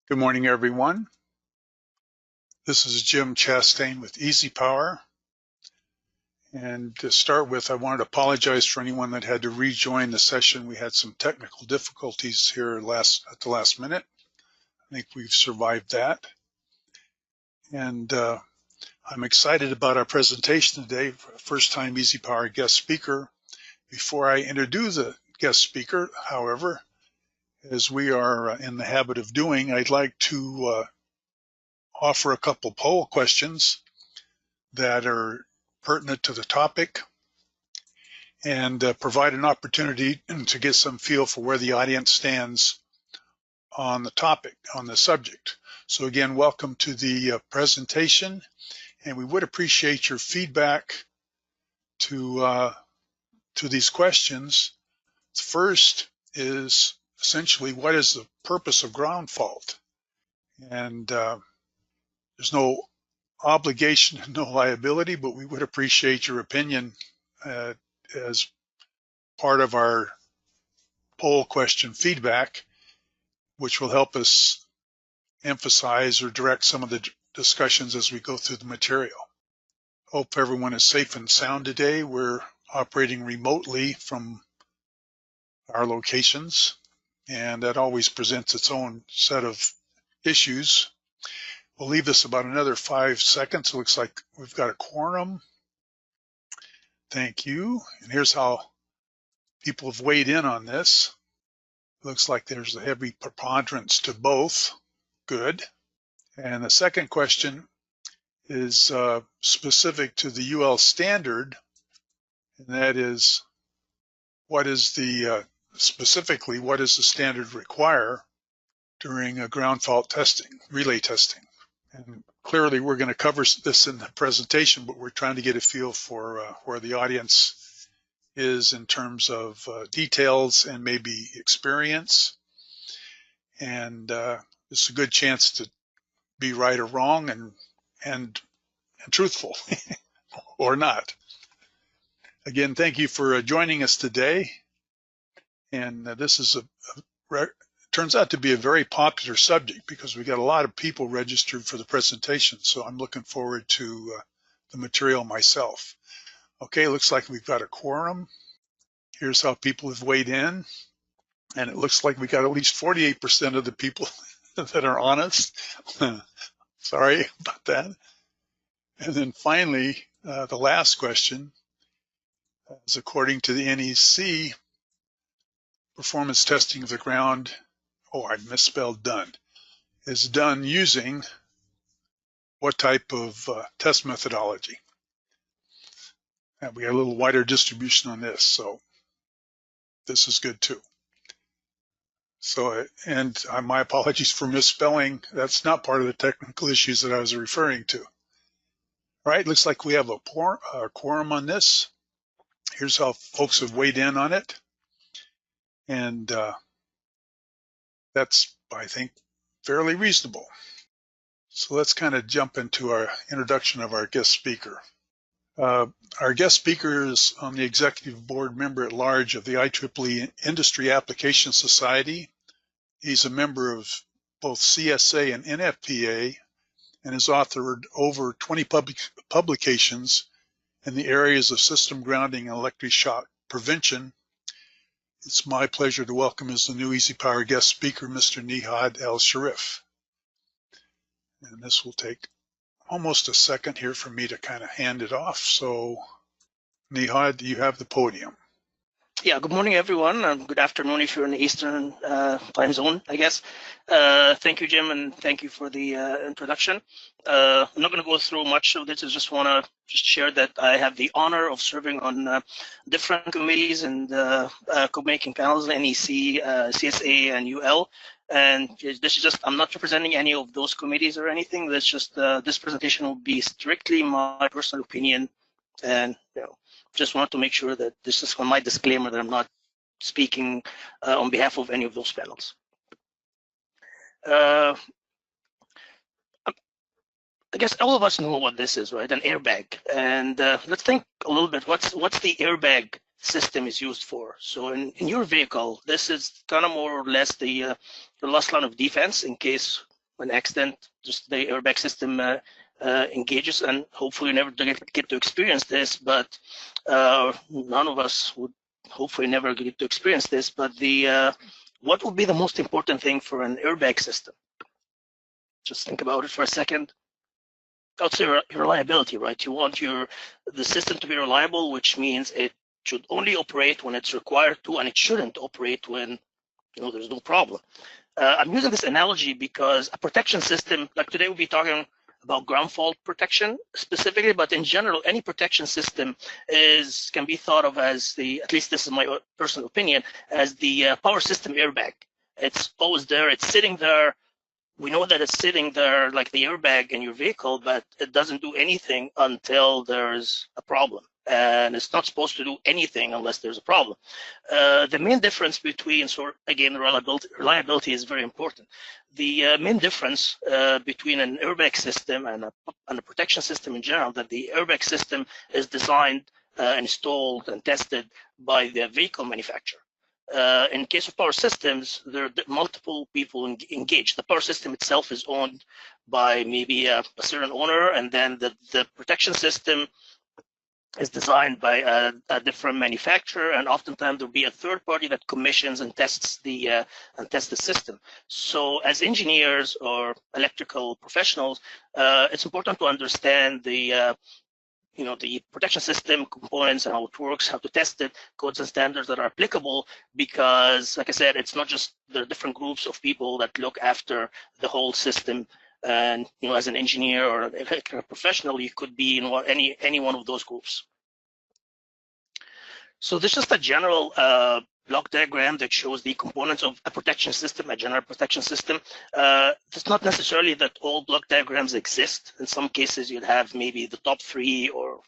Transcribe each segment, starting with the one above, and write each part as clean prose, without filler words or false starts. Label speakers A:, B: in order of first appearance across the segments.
A: Good morning, everyone. This is Jim Chastain with EasyPower. And to start with, I wanted to apologize for anyone that had to rejoin the session. We had some technical difficulties here at the last minute. I think we've survived that. And I'm excited about our presentation today. First time EasyPower guest speaker. Before I introduce the guest speaker, however, as we are in the habit of doing, I'd like to offer a couple poll questions that are pertinent to the topic and provide an opportunity to get some feel for where the audience stands on the topic, on the subject. So again, welcome to the presentation, and we would appreciate your feedback to these questions. The first is essentially, what is the purpose of ground fault? And there's no obligation and no liability, but we would appreciate your opinion as part of our poll question feedback, which will help us emphasize or direct some of the discussions as we go through the material. Hope everyone is safe and sound today. We're operating remotely from our locations, and that always presents its own set of issues. We'll leave this about another 5 seconds. It looks like we've got a quorum. Thank you. And here's how people have weighed in on this. Looks like there's a heavy preponderance to both. Good. And the second question is specific to the UL standard, and that is, what is the specifically, what does the standard require during a ground fault testing, relay testing? And clearly we're going to cover this in the presentation, but we're trying to get a feel for where the audience is in terms of details and maybe experience. And it's a good chance to be right or wrong and truthful or not. Again, thank you for joining us today. And this is turns out to be a very popular subject because we got a lot of people registered for the presentation. So I'm looking forward to the material myself. Okay, looks like we've got a quorum. Here's how people have weighed in. And it looks like we got at least 48% of the people that are honest. Sorry about that. And then finally, the last question is, according to the NEC, performance testing of the ground, I misspelled done, is done using what type of test methodology? And we got a little wider distribution on this, so this is good too. So, and my apologies for misspelling. That's not part of the technical issues that I was referring to. All right, looks like we have a quorum on this. Here's how folks have weighed in on it. And that's, I think, fairly reasonable. So let's kind of jump into our introduction of our guest speaker. Our guest speaker is on the executive board member at large of the IEEE Industry Application Society. He's a member of both CSA and NFPA and has authored over 20 publications in the areas of system grounding and electric shock prevention. It's my pleasure to welcome as the new EasyPower guest speaker, Mr. Nehad El-Sherif. And this will take almost a second here for me to kind of hand it off. So, Nehad, you have the podium.
B: Yeah, good morning, everyone, and good afternoon if you're in the Eastern time zone, I guess. Thank you, Jim, and thank you for the introduction. I'm not going to go through much of this. I just want to share that I have the honor of serving on different committees and co-making panels, NEC, CSA, and UL. And this is just, I'm not representing any of those committees or anything. That's just, this presentation will be strictly my personal opinion. And, just wanted to make sure that this is my disclaimer that I'm not speaking on behalf of any of those panels. I guess all of us know what this is, right? An airbag. And let's think a little bit, what's the airbag system is used for? So in your vehicle, this is kind of more or less the last line of defense in case an accident, just the airbag system engages, and hopefully never get to experience this, but none of us would hopefully never get to experience this. But what would be the most important thing for an airbag system? Just think about it for a second. I would say reliability, right? You want the system to be reliable, which means it should only operate when it's required to, and it shouldn't operate when there's no problem. I'm using this analogy because a protection system, like today we'll be talking about ground fault protection specifically, but in general, any protection system can be thought of as at least this is my personal opinion, as the power system airbag. It's always there, it's sitting there. We know that it's sitting there like the airbag in your vehicle, but it doesn't do anything until there's a problem. And it's not supposed to do anything unless there's a problem. The main difference between, so again, reliability is very important. The main difference between an airbag system and a protection system in general, that the airbag system is designed, installed, and tested by the vehicle manufacturer. In case of power systems, there are multiple people engaged. The power system itself is owned by maybe a certain owner, and then the protection system is designed by a different manufacturer, and oftentimes there'll be a third party that commissions and tests the system. So as engineers or electrical professionals, it's important to understand the protection system components and how it works, how to test it, codes and standards that are applicable, because like I said, it's not just the different groups of people that look after the whole system. And as an engineer or an electrical professional, you could be in any one of those groups. So this is just a general block diagram that shows the components of a protection system, a general protection system. It's not necessarily that all block diagrams exist. In some cases, you'd have maybe the top three or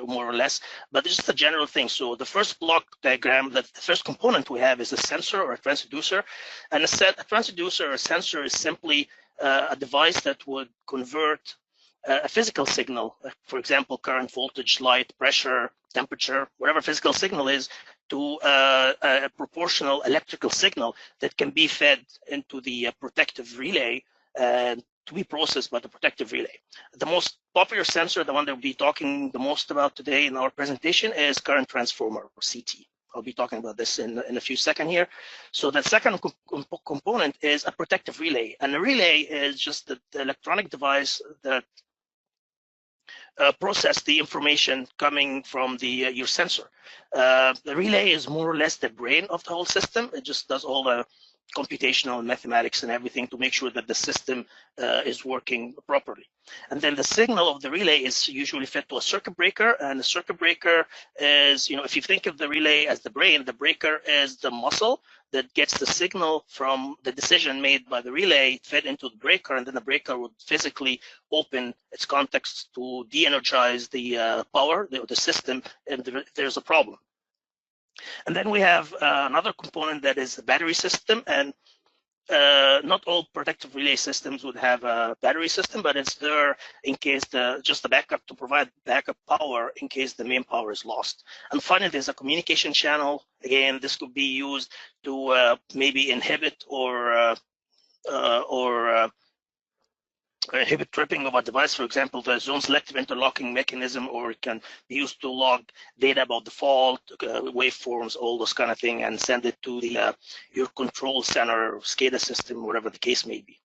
B: more or less, but it's just a general thing. So the first block diagram, the first component we have is a sensor or a transducer. And a transducer or a sensor is simply a device that would convert a physical signal, for example, current, voltage, light, pressure, temperature, whatever physical signal is, to a proportional electrical signal that can be fed into the protective relay and to be processed by the protective relay. The most popular sensor, the one that we'll be talking the most about today in our presentation, is current transformer, or CT. I'll be talking about this in a few seconds here. So the second component is a protective relay. And a relay is just the electronic device that process the information coming from your sensor. The relay is more or less the brain of the whole system. It just does all the computational mathematics and everything to make sure that the system is working properly. And then the signal of the relay is usually fed to a circuit breaker, and the circuit breaker is, if you think of the relay as the brain, the breaker is the muscle that gets the signal from the decision made by the relay fed into the breaker, and then the breaker would physically open its contacts to de-energize the power, the system, and there's a problem. And then we have another component that is the battery system, and not all protective relay systems would have a battery system, but it's there in case just the backup, to provide backup power in case the main power is lost. And finally, there's a communication channel. Again, this could be used to maybe inhibit or inhibit tripping of a device, for example, the zone selective interlocking mechanism, or it can be used to log data about the fault, waveforms, all those kind of thing, and send it to your control center, SCADA system, whatever the case may be.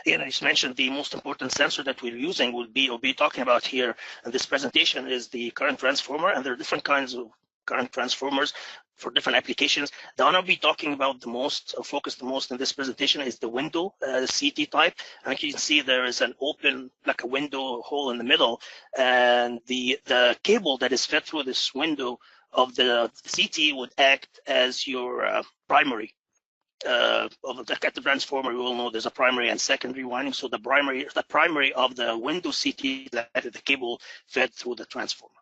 B: Again, I just mentioned the most important sensor that we're using we'll be talking about here in this presentation is the current transformer, and there are different kinds of current transformers for different applications. The one I'll be talking about the most, or focus the most in this presentation, is the window CT type. And you can see there is an open, like a window hole in the middle, and the cable that is fed through this window of the CT would act as your primary. Of the transformer, we all know there's a primary and secondary winding. So the primary of the window CT is the cable fed through the transformer.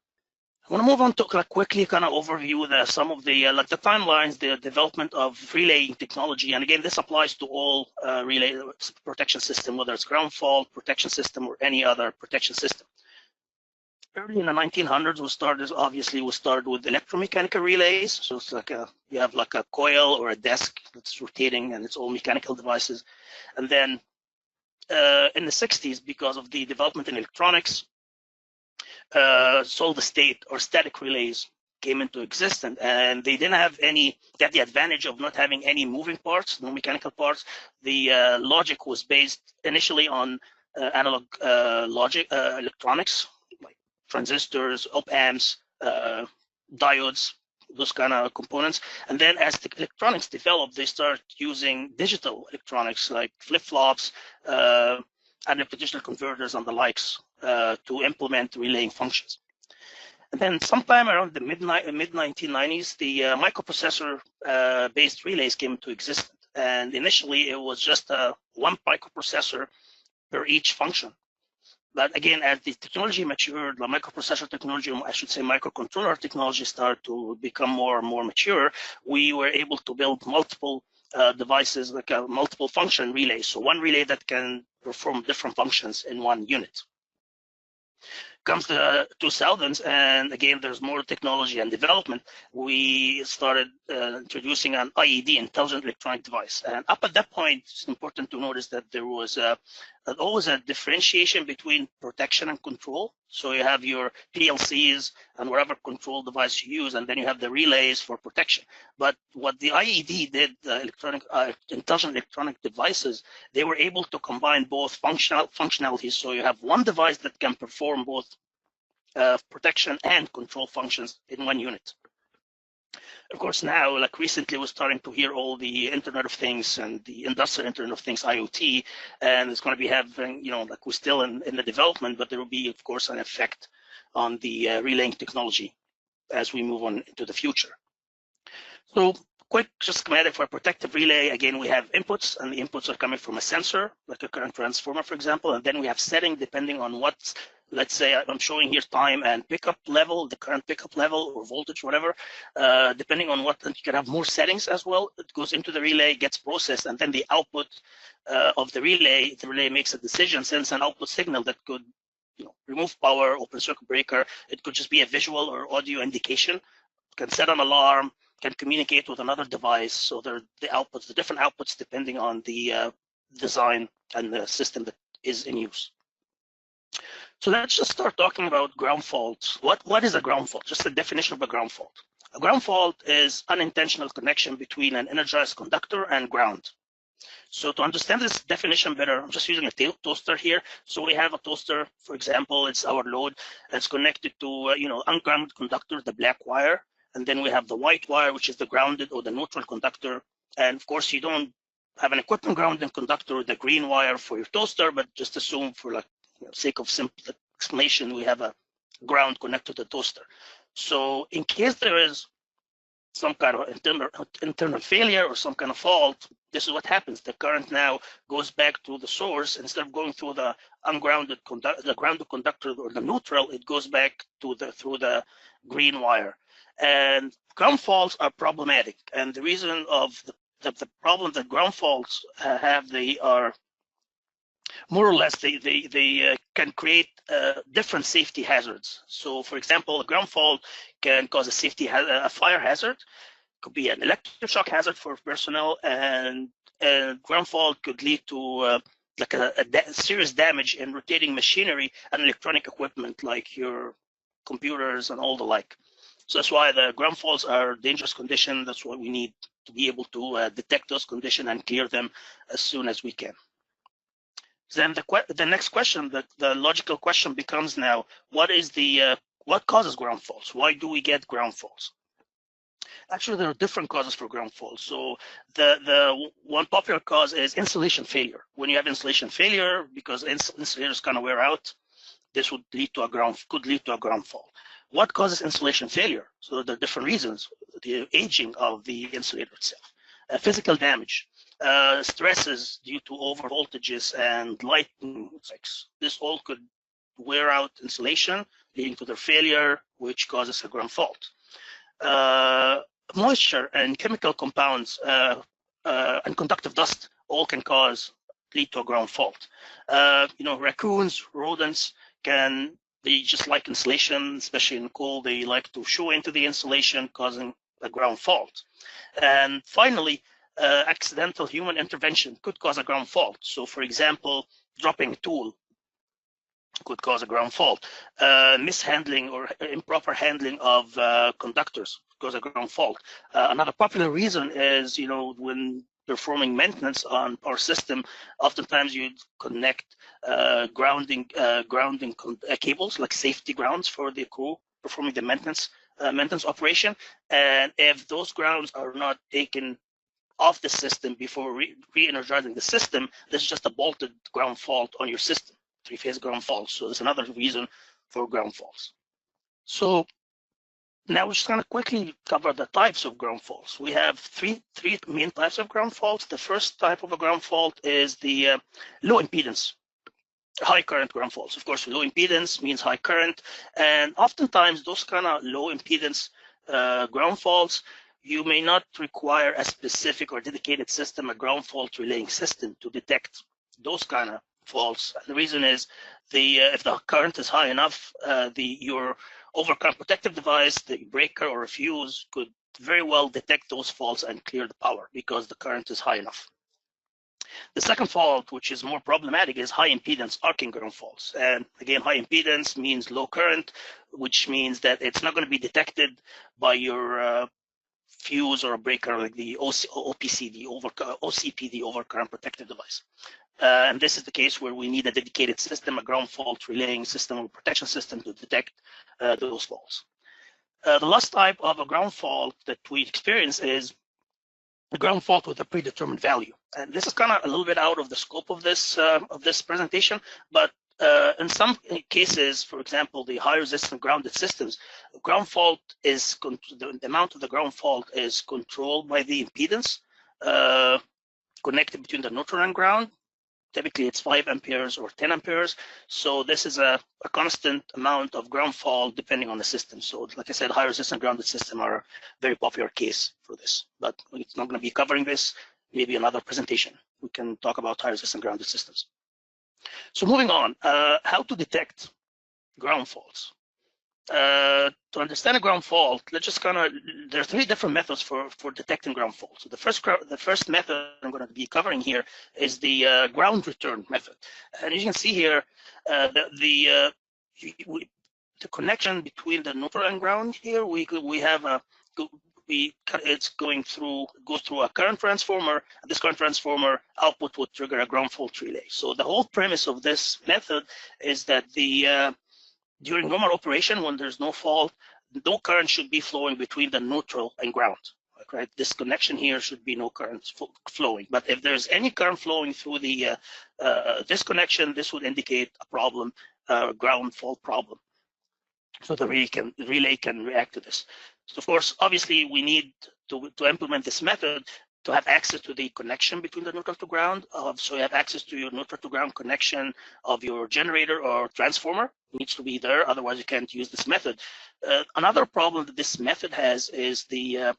B: I want to move on to quickly kind of overview some of the the timelines, the development of relaying technology. And again, this applies to all relay protection system, whether it's ground fault protection system or any other protection system. Early in the 1900s, we started with electromechanical relays. So it's like you have like a coil or a desk that's rotating, and it's all mechanical devices. And then in the 60s, because of the development in electronics, solid state or static relays came into existence, and they didn't have any. They had the advantage of not having any moving parts, no mechanical parts. The logic was based initially on analog logic, electronics, like transistors, op amps, diodes, those kind of components. And then as the electronics developed, they start using digital electronics like flip-flops, and converters and the likes to implement relaying functions. And then sometime around the mid 1990s, the microprocessor-based relays came into existence. And initially, it was just one microprocessor per each function. But again, as the technology matured, the microprocessor technology, I should say microcontroller technology, started to become more and more mature. We were able to build multiple devices, like a multiple function relay. So one relay that can perform different functions in one unit. Comes the 2000s, and again, there's more technology and development. We started introducing an IED, intelligent electronic device. And up at that point, it's important to notice that there was always a differentiation between protection and control. So you have your PLCs and whatever control device you use, and then you have the relays for protection. But what the IED did, intelligent electronic devices, they were able to combine both functionalities. So you have one device that can perform both protection and control functions in one unit. Of course, now, like recently, we're starting to hear all the Internet of Things and the Industrial Internet of Things, IoT, and it's going to be having, like we're still in the development, but there will be, of course, an effect on the relaying technology as we move on into the future. So quick just schematic for a protective relay. Again, we have inputs, and the inputs are coming from a sensor, like a current transformer, for example, and then we have setting depending on what's, let's say I'm showing here time and pickup level, the current pickup level or voltage, whatever, depending on what, you can have more settings as well. It goes into the relay, gets processed, and then the output of the relay makes a decision, sends an output signal that could remove power, open circuit breaker. It could just be a visual or audio indication. It can set an alarm, can communicate with another device. So the different outputs depending on the design and the system that is in use. So let's just start talking about ground faults. What is a ground fault? Just the definition of a ground fault. A ground fault is unintentional connection between an energized conductor and ground. So to understand this definition better, I'm just using a toaster here. So we have a toaster, for example, it's our load. It's connected to ungrounded conductor, the black wire, and then we have the white wire, which is the grounded or the neutral conductor. And of course, you don't have an equipment grounded conductor, the green wire for your toaster, but just assume for sake of simple explanation, we have a ground connected to the toaster. So in case there is some kind of internal failure or some kind of fault, this is what happens. The current now goes back to the source. Instead of going through the grounded conductor or the neutral, it goes back to through the green wire. And ground faults are problematic. And the reason of the problem that ground faults have, they are more or less, they can create different safety hazards. So for example, a ground fault can cause a fire hazard. It could be an electric shock hazard for personnel, and ground fault could lead to like a serious damage in rotating machinery and electronic equipment like your computers and all the like. So that's why the ground faults are a dangerous condition. That's why we need to be able to detect those conditions and clear them as soon as we can. Then the next question, the logical question becomes now, what causes ground faults? Why do we get ground faults? Actually, there are different causes for ground faults. So the one popular cause is insulation failure. When you have insulation failure, because insulators kind of wear out, this would lead to could lead to a ground fault. What causes insulation failure? So there are different reasons. The aging of the insulator itself, physical damage, stresses due to over voltages and lightning effects. This all could wear out insulation, leading to their failure, which causes a ground fault. Moisture and chemical compounds and conductive dust all can lead to a ground fault. Raccoons, rodents can They just like insulation, especially in cold. They like to show into the insulation, causing a ground fault. And finally, accidental human intervention could cause a ground fault. So, for example, dropping a tool could cause a ground fault. Mishandling or improper handling of conductors cause a ground fault. Another popular reason is, when performing maintenance on power system, oftentimes you connect grounding cables, like safety grounds for the crew performing the maintenance operation. And if those grounds are not taken off the system before re-energizing the system, this is just a bolted ground fault on your system, three-phase ground fault. So that's another reason for ground faults. So now we're just going to quickly cover the types of ground faults. We have three main types of ground faults. The first type of a ground fault is the low impedance, high current ground faults. Of course, low impedance means high current, and oftentimes those kind of low impedance ground faults, you may not require a specific or dedicated system, a ground fault relaying system, to detect those kind of faults. And the reason is if the current is high enough, your overcurrent protective device, the breaker or a fuse, could very well detect those faults and clear the power because the current is high enough. The second fault, which is more problematic, is high impedance arcing ground faults. And again, high impedance means low current, which means that it's not going to be detected by your fuse or a breaker like the OPC, the OCP, the overcurrent protective device. And this is the case where we need a dedicated system, a ground fault relaying system or protection system to detect those faults. The last type of a ground fault that we experience is a ground fault with a predetermined value. And this is kind of a little bit out of the scope of this presentation, but in some cases, for example, the high resistant grounded systems, ground fault is the amount of the ground fault is controlled by the impedance connected between the neutral and ground. Typically, it's 5 amperes or 10 amperes. So this is a constant amount of ground fault depending on the system. So like I said, high resistant grounded system are a very popular case for this, but it's not going to be covering this. Maybe another presentation, we can talk about high resistant grounded systems. So moving on, how to detect ground faults. To understand a ground fault, let's just there are 3 different methods for detecting ground faults. So the first method I'm going to be covering here is the ground return method. And as you can see here, the connection between the neutral and ground here, we have goes through a current transformer. This current transformer output would trigger a ground fault relay. So the whole premise of this method is that during normal operation, when there's no fault, no current should be flowing between the neutral and ground. Right? This connection here should be no current flowing. But if there's any current flowing through this connection, this would indicate a problem, ground fault problem. So the relay can react to this. So of course, obviously, we need to implement this method to have access to the connection between the neutral to ground. So you have access to your neutral to ground connection of your generator or transformer. It needs to be there, otherwise you can't use this method. Another problem that this method has is the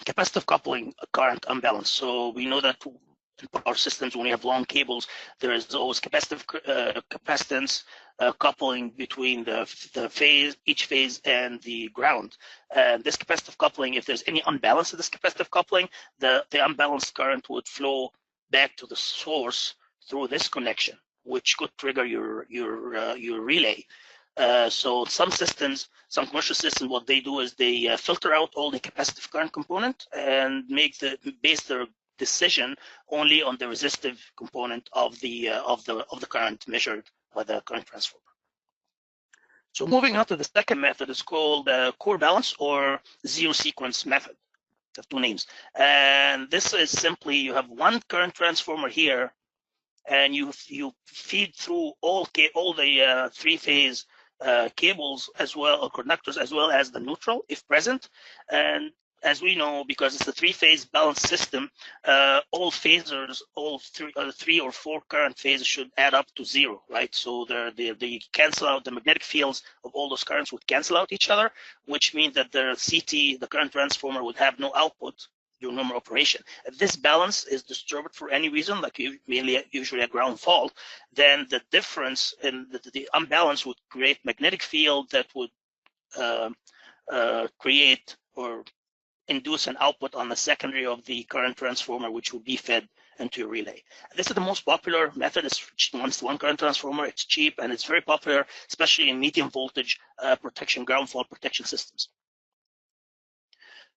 B: capacitive coupling current imbalance. So we know that in power systems, when you have long cables, there is always capacitive capacitance coupling between each phase and the ground. And this capacitive coupling, if there's any unbalance of this capacitive coupling, the unbalanced current would flow back to the source through this connection, which could trigger your relay. So some commercial systems, what they do is they filter out all the capacitive current component and base their decision only on the resistive component of the current measured by the current transformer. So moving on to the second method is called core balance or zero sequence method. They have 2 names, and this is simply you have one current transformer here, and you feed through all the 3-phase cables as well, or conductors, as well as the neutral if present. And as we know, because it's a 3-phase balanced system, all phasors, all 3 or 4 current phases should add up to 0, right? So they cancel out, the magnetic fields of all those currents would cancel out each other, which means that the CT, the current transformer, would have no output during normal operation. If this balance is disturbed for any reason, like usually a ground fault, then the difference in the unbalance would create magnetic field that would create or induce an output on the secondary of the current transformer, which will be fed into a relay. This is the most popular method. It's one current transformer. It's cheap and it's very popular, especially in medium voltage protection, ground fault protection systems.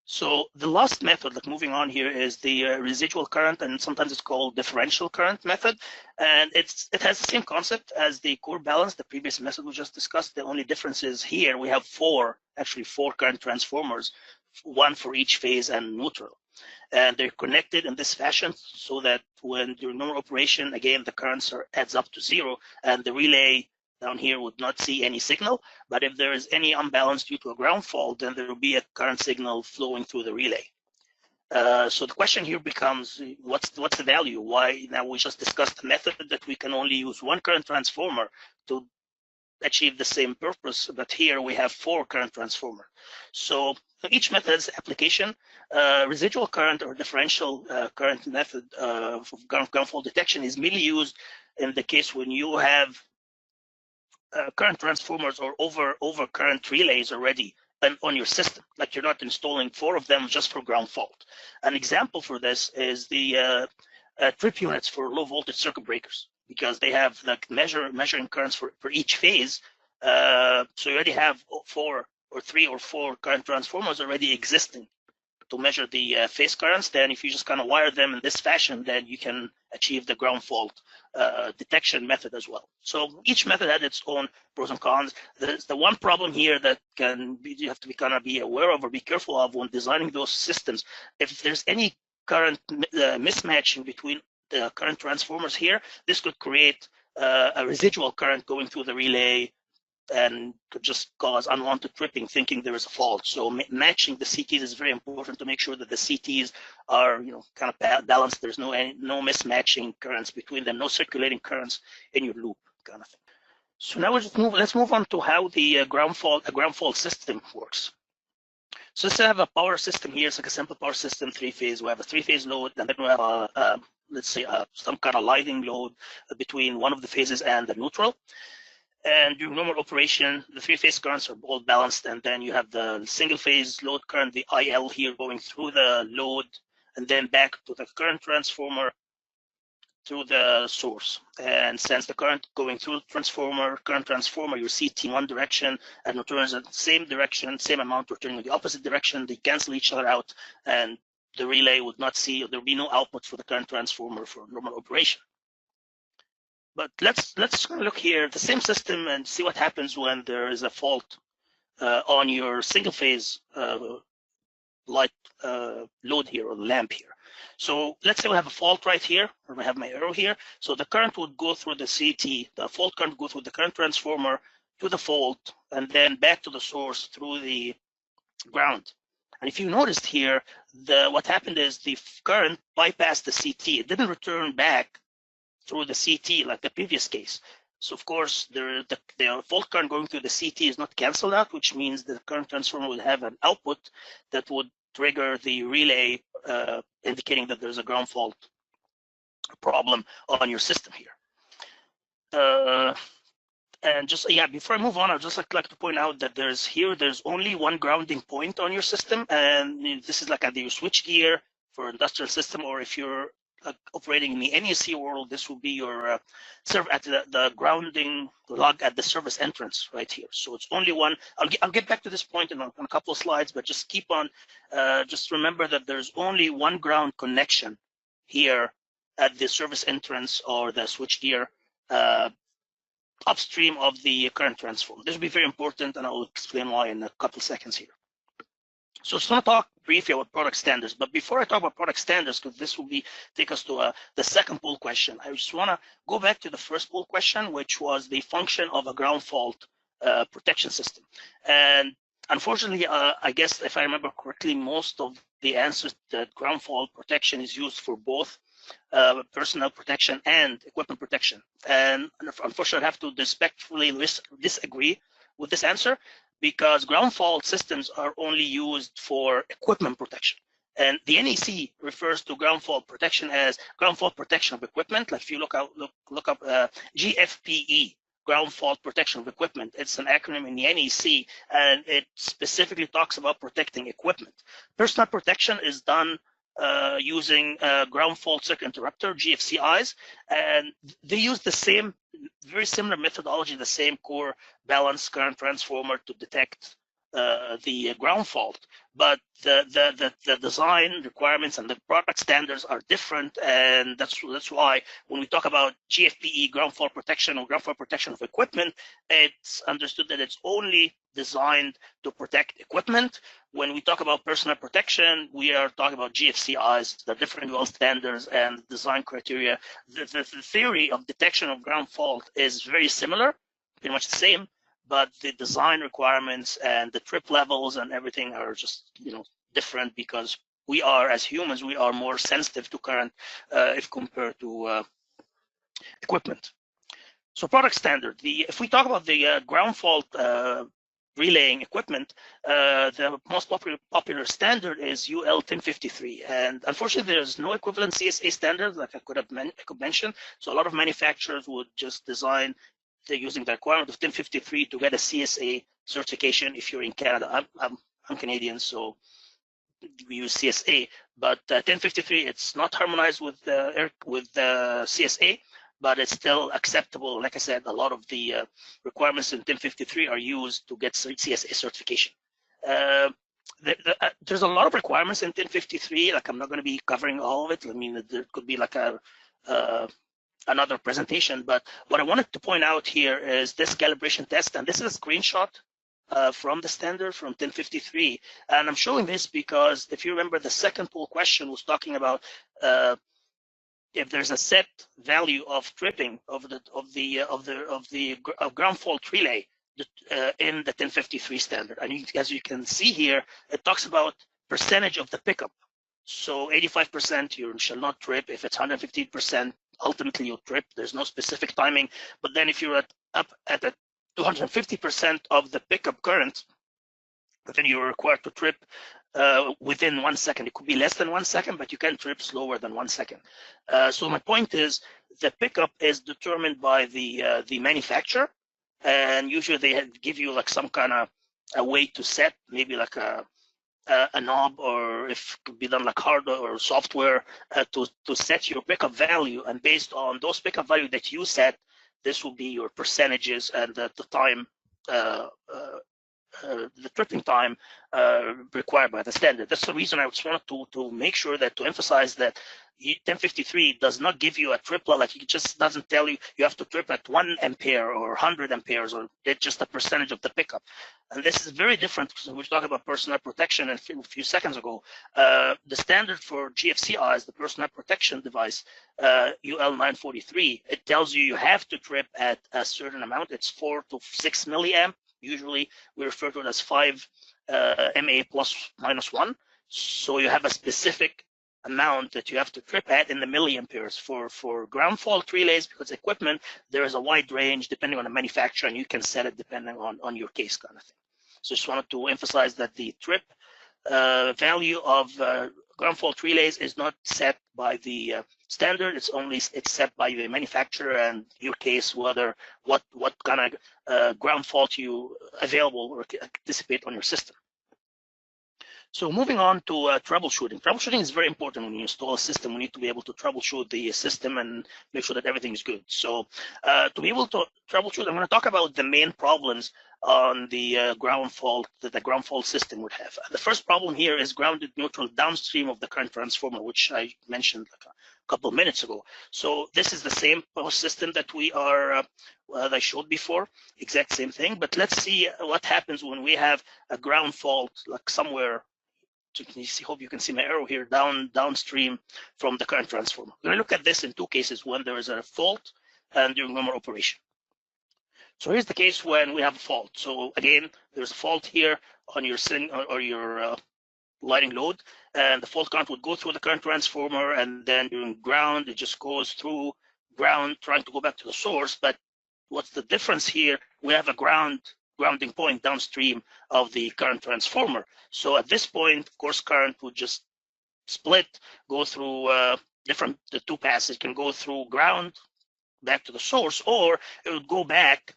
B: So the last method, like moving on here, is the residual current, and sometimes it's called differential current method. And it has the same concept as the core balance, the previous method we just discussed. The only difference is here we have four current transformers, one for each phase and neutral. And they're connected in this fashion so that when during normal operation, again, the currents adds up to 0, and the relay down here would not see any signal. But if there is any imbalance due to a ground fault, then there will be a current signal flowing through the relay. So the question here becomes, what's the value? Why? Now we just discussed the method that we can only use one current transformer to achieve the same purpose, but here we have 4 current transformers. So each method's application, residual current or differential current method for ground fault detection is mainly used in the case when you have current transformers or over current relays already on your system, like you're not installing 4 of them just for ground fault. An example for this is the trip units for low voltage circuit breakers, because they have like measuring currents for each phase. So you already have 3 or 4 current transformers already existing to measure the phase currents. Then if you just kind of wire them in this fashion, then you can achieve the ground fault detection method as well. So each method has its own pros and cons. The one problem here that you have to be aware of or be careful of when designing those systems, if there's any current mismatching between the current transformers here, this could create a residual current going through the relay and could just cause unwanted tripping, thinking there is a fault. So matching the CTs is very important to make sure that the CTs are, kind of balanced. There's no mismatching currents between them, no circulating currents in your loop, kind of thing. So now let's move on to how the ground fault system works. So let's have a power system here. It's like a simple power system, 3-phase. We have a 3-phase load, and then we have let's say some kind of lighting load between one of the phases and the neutral. And during normal operation, the 3-phase currents are all balanced, and then you have the single-phase load current, the IL here, going through the load, and then back to the current transformer through the source. And since the current going through the current transformer, your CT in one direction and returns in the same direction, same amount returning in the opposite direction, they cancel each other out, and the relay would not see, there will be no output for the current transformer for normal operation. But let's look here at the same system and see what happens when there is a fault on your single phase light load here, or lamp here. So let's say we have a fault right here, or I have my arrow here. So the current would go through the CT, the fault current would go through the current transformer to the fault, and then back to the source through the ground. And if you noticed here, what happened is the current bypassed the CT. It didn't return back through the CT like the previous case. So of course, the fault current going through the CT is not canceled out, which means the current transformer will have an output that would trigger the relay, indicating that there's a ground fault problem on your system here. And just, before I move on, I'd just like to point out that there's only one grounding point on your system, and this is like at your switch gear for industrial system, or if you're operating in the NEC world, this will be your server at the grounding log at the service entrance right here. So it's only one. I'll get back to this point in a couple of slides, but just keep on. Just remember that there's only one ground connection here at the service entrance or the switch gear upstream of the current transformer. This will be very important, and I'll explain why in a couple of seconds here. So let's not talk briefly about product standards, but before I talk about product standards, because this will take us to the second poll question, I just want to go back to the first poll question, which was the function of a ground fault protection system. And unfortunately, I guess if I remember correctly, most of the answers that ground fault protection is used for both personnel protection and equipment protection. And unfortunately, I have to respectfully disagree with this answer, because ground fault systems are only used for equipment protection. And the NEC refers to ground fault protection as ground fault protection of equipment. Like if you look up GFPE, ground fault protection of equipment. It's an acronym in the NEC, and it specifically talks about protecting equipment. Personal protection is done using ground fault circuit interrupter, GFCIs, and they use the same, very similar methodology, the same core balance current transformer to detect the ground fault, but the design requirements and the product standards are different, and that's why when we talk about GFPE, ground fault protection or ground fault protection of equipment, it's understood that it's only designed to protect equipment. When we talk about personal protection, we are talking about GFCIs, the different well standards and design criteria. The theory of detection of ground fault is very similar, pretty much the same, but the design requirements and the trip levels and everything are just, different, because we are, as humans, we are more sensitive to current if compared to equipment. So product standard, if we talk about the ground fault relaying equipment, the most popular standard is UL 1053, and unfortunately there's no equivalent CSA standard like I could mention. So a lot of manufacturers would just design, they're using the requirement of 1053 to get a CSA certification. If you're in Canada, I'm Canadian, so we use CSA, but 1053, it's not harmonized with the CSA, but it's still acceptable. Like I said, a lot of the requirements in 1053 are used to get CSA certification. There's a lot of requirements in 1053. Like I'm not going to be covering all of it. I mean, there could be like another presentation, but what I wanted to point out here is this calibration test, and this is a screenshot from the standard from 1053. And I'm showing this because if you remember, the second poll question was talking about if there's a set value of tripping of the ground fault relay in the 1053 standard. And as you can see here, it talks about percentage of the pickup. So 85% you shall not trip. If it's 115%, ultimately you'll trip. There's no specific timing. But then if you're up at a 250% of the pickup current, then you're required to trip within 1 second. It could be less than 1 second, but you can trip slower than 1 second. So my point is, the pickup is determined by the manufacturer, and usually they give you like some kind of a way to set, maybe like a knob, or if it could be done like hardware or software to set your pickup value, and based on those pickup value that you set, this will be your percentages and the time, the tripping time required by the standard. That's the reason I just wanted to make sure that, to emphasize that 1053 does not give you a trip level. Like, it just doesn't tell you you have to trip at 1 ampere or 100 amperes, or it's just a percentage of the pickup. And this is very different, because we were talking about personnel protection a few seconds ago. The standard for GFCI is the personnel protection device, UL 943. It tells you have to trip at a certain amount. It's 4 to 6 milliamp. Usually we refer to it as 5 MA plus minus 1. So you have a specific amount that you have to trip at in the milliamperes. For ground fault relays, because equipment, there is a wide range depending on the manufacturer, and you can set it depending on your case, kind of thing. So just wanted to emphasize that the trip value of ground fault relays is not set by the standard. It's set by the manufacturer and your case, whether what kind of ground fault you available or anticipate on your system. So moving on to troubleshooting. Troubleshooting is very important when you install a system. We need to be able to troubleshoot the system and make sure that everything is good. So to be able to troubleshoot, I'm going to talk about the main problems on the ground fault that the ground fault system would have. The first problem here is grounded neutral downstream of the current transformer, which I mentioned like a couple of minutes ago. So this is the same post system that we are that I showed before, exact same thing. But let's see what happens when we have a ground fault like somewhere. Hope you can see my arrow here, downstream from the current transformer. We're going to look at this in two cases: when there is a fault and during normal operation. So here's the case when we have a fault. So again, there's a fault here on your lighting load, and the fault current would go through the current transformer, and then during ground, it just goes through ground trying to go back to the source. But what's the difference here? We have a grounding point downstream of the current transformer. So at this point, course current would just split go through the two paths. It can go through ground back to the source, or it would go back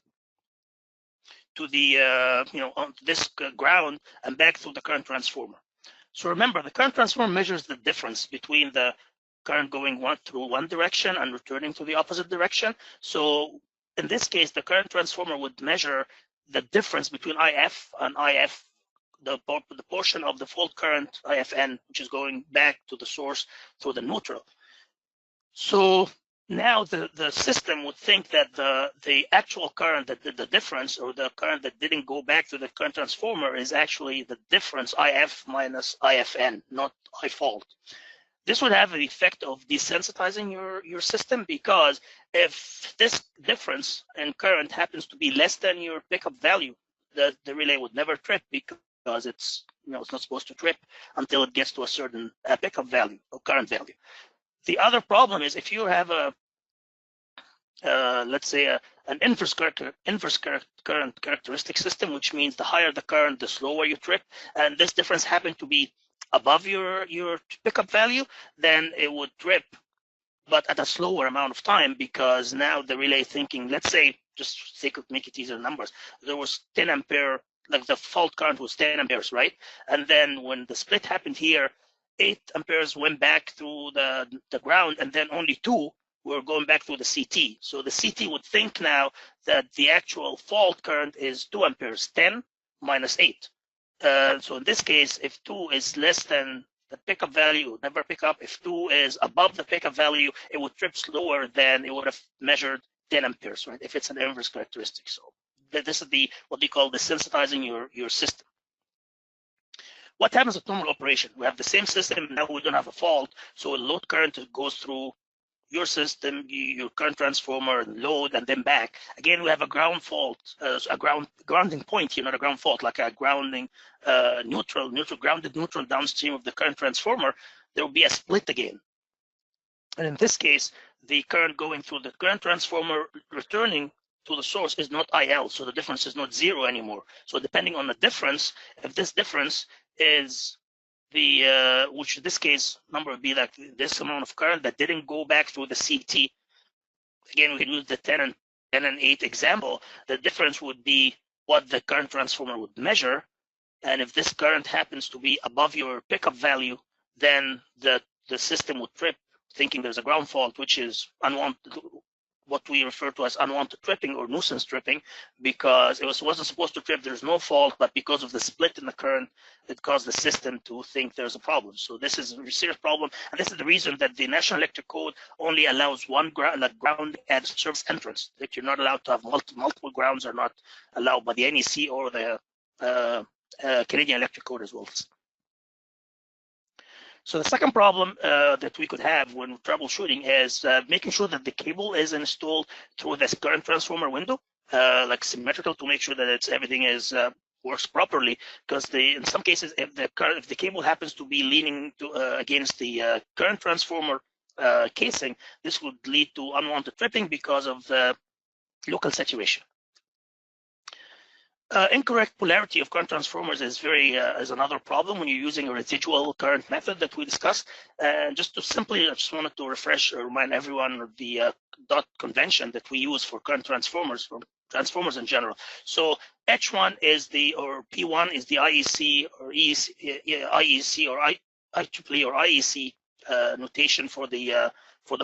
B: to the on this ground and back through the current transformer. So remember, the current transformer measures the difference between the current going through one direction and returning to the opposite direction. So in this case, the current transformer would measure the difference between IF and IF, the portion of the fault current IFN, which is going back to the source through the neutral. So now the system would think that the actual current that did the difference, or the current that didn't go back to the current transformer, is actually the difference IF minus IFN, not I fault. This would have the effect of desensitizing your system, because if this difference in current happens to be less than your pickup value, the relay would never trip, because it's it's not supposed to trip until it gets to a certain pickup value or current value. The other problem is if you have a let's say an inverse current characteristic system, which means the higher the current, the slower you trip, and this difference happened to be above your pickup value, then it would trip, but at a slower amount of time, because now the relay thinking, let's say, just sake of make it easier numbers, there was 10 ampere, like the fault current was 10 amperes, right? And then when the split happened here, 8 amperes went back through the ground, and then only 2 were going back through the CT. So the CT would think now that the actual fault current is 2 amperes, 10 minus 8. So in this case, if 2 is less than the pickup value, it would never pick up. If 2 is above the pickup value, it would trip slower than it would have measured 10 amperes, right? If it's an inverse characteristic. So this is what they call desensitizing your system. What happens with normal operation? We have the same system, now we don't have a fault, so a load current goes through your system, your current transformer, and load, and then back. Again, we have a ground fault, a grounding point here, not a ground fault, like a grounding grounded neutral downstream of the current transformer. There will be a split again. And in this case, the current going through the current transformer returning to the source is not IL, so the difference is not 0 anymore. So depending on the difference, if this difference is the which in this case number would be like this amount of current that didn't go back through the CT. Again, we can use the 10 and 8 example. The difference would be what the current transformer would measure, and if this current happens to be above your pickup value, then the system would trip, thinking there's a ground fault, which is unwanted, what we refer to as unwanted tripping or nuisance tripping, because it wasn't supposed to trip. There's no fault, but because of the split in the current, it caused the system to think there's a problem. So this is a serious problem, and this is the reason that the National Electric Code only allows one ground at service entrance. That you're not allowed to have multiple grounds, are not allowed by the NEC or the Canadian Electric Code as well. So the second problem that we could have when troubleshooting is making sure that the cable is installed through this current transformer window, like symmetrical, to make sure that everything is works properly. Because in some cases, if the cable happens to be leaning against the current transformer casing, this would lead to unwanted tripping because of the local saturation. Incorrect polarity of current transformers is another problem when you're using a residual current method that we discussed. And just to simply, I just wanted to remind everyone of the dot convention that we use for current transformers, for transformers in general. So H1 is or P1 is the IEC or IEC or IEEE or IEC notation for the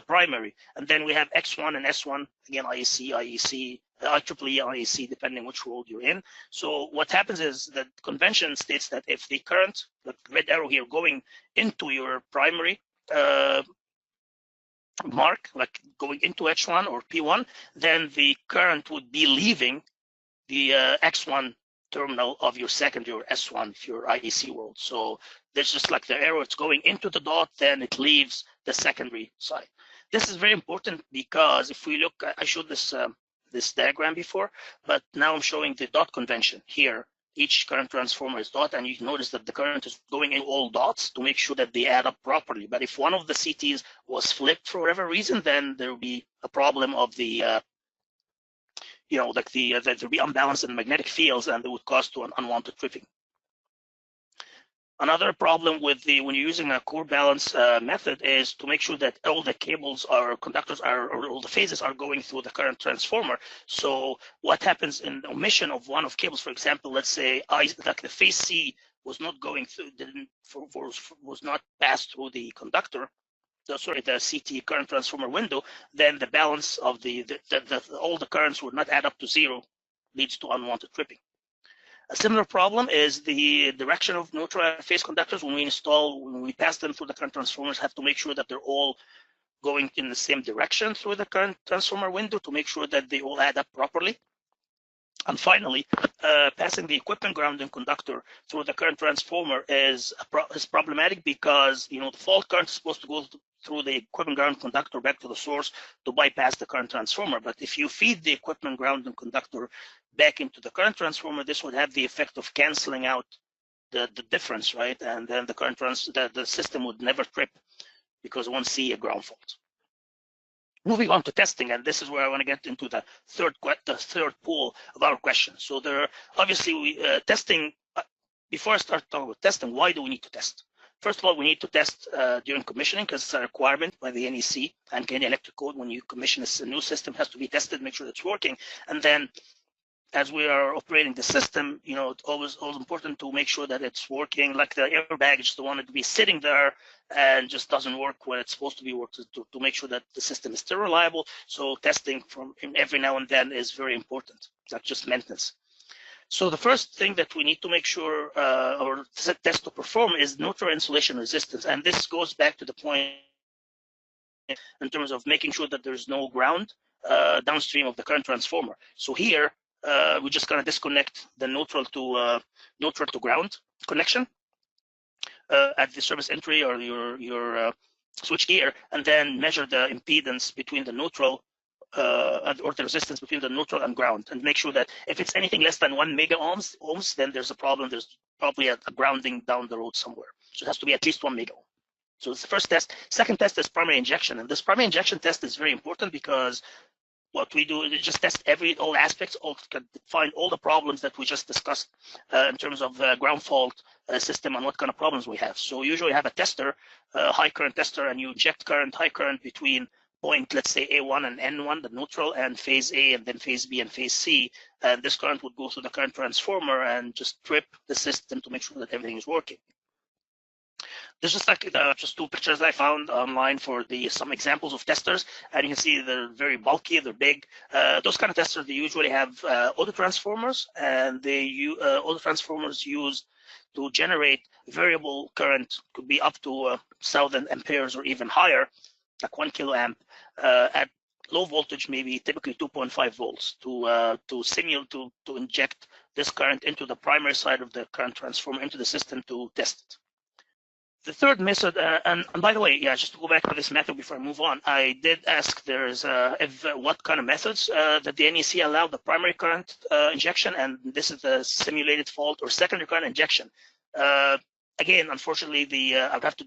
B: primary, and then we have X1 and S1, again IEC, IEC, IEEE, IEC, depending which world you're in. So what happens is that convention states that if the current, the red arrow here, going into your primary mark, like going into H1 or P1, then the current would be leaving the X1 terminal of your secondary or S1 if you're IEC world. So there's just like the arrow, it's going into the dot, then it leaves the secondary side. This is very important because if we look, I showed this this diagram before, but now I'm showing the dot convention here. Each current transformer is dot, and you notice that the current is going in all dots to make sure that they add up properly. But if one of the CTs was flipped for whatever reason, then there will be a problem of the like there'll be unbalance in magnetic fields, and it would cause to an unwanted tripping. Another problem with when you're using a core balance method is to make sure that all the cables or conductors or all the phases are going through the current transformer. So what happens in the omission of one of cables, for example, let's say like the phase C was not going through, was not passed through the conductor, the CT current transformer window, then the balance of all the currents would not add up to zero, leads to unwanted tripping. A similar problem is the direction of neutral and phase conductors. When we pass them through the current transformers, have to make sure that they're all going in the same direction through the current transformer window to make sure that they all add up properly. And finally, passing the equipment grounding conductor through the current transformer is problematic because the fault current is supposed to go through the equipment ground conductor back to the source to bypass the current transformer. But if you feed the equipment grounding conductor back into the current transformer, this would have the effect of canceling out the difference, right? And then the system would never trip because it won't see a ground fault. Moving on to testing, and this is where I want to get into the third pool of our question. So there, obviously, testing. Before I start talking about testing, why do we need to test? First of all, we need to test during commissioning because it's a requirement by the NEC and Canadian Electric Code. When you commission a new system, it has to be tested, make sure it's working, and then as we are operating the system, it's always important to make sure that it's working. Like the airbag, just don't want it to be sitting there and just doesn't work when it's supposed to be working, to make sure that the system is still reliable. So testing from every now and then is very important, not just maintenance. So the first thing that we need to make sure or test to perform is neutral insulation resistance. And this goes back to the point in terms of making sure that there's no ground downstream of the current transformer. So here, we're just going to disconnect the neutral to ground connection at the service entry or your switch gear, and then measure the impedance between the neutral or the resistance between the neutral and ground, and make sure that if it's anything less than 1 mega ohms, then there's a problem. There's probably a grounding down the road somewhere. So it has to be at least 1 mega ohm. So it's the first test. Second test is primary injection, and this primary injection test is very important because what we do is just test all aspects, find all the problems that we just discussed in terms of ground fault system and what kind of problems we have. So usually have a tester, high current tester, and you inject high current between point, let's say A1 and N1, the neutral, and phase A, and then phase B and phase C. And this current would go through the current transformer and just trip the system to make sure that everything is working. This is like just two pictures I found online for some examples of testers, and you can see they're very bulky, they're big. Those kind of testers, they usually have auto transformers, and auto transformers used to generate variable current, could be up to 1,000 amperes or even higher, like 1 kiloamp at low voltage, maybe typically 2.5 volts to inject this current into the primary side of the current transformer into the system to test it. The third method, and by the way, just to go back to this method before I move on, I did ask what kind of methods that the NEC allow the primary current injection, and this is the simulated fault or secondary current injection. Again, unfortunately, I would have to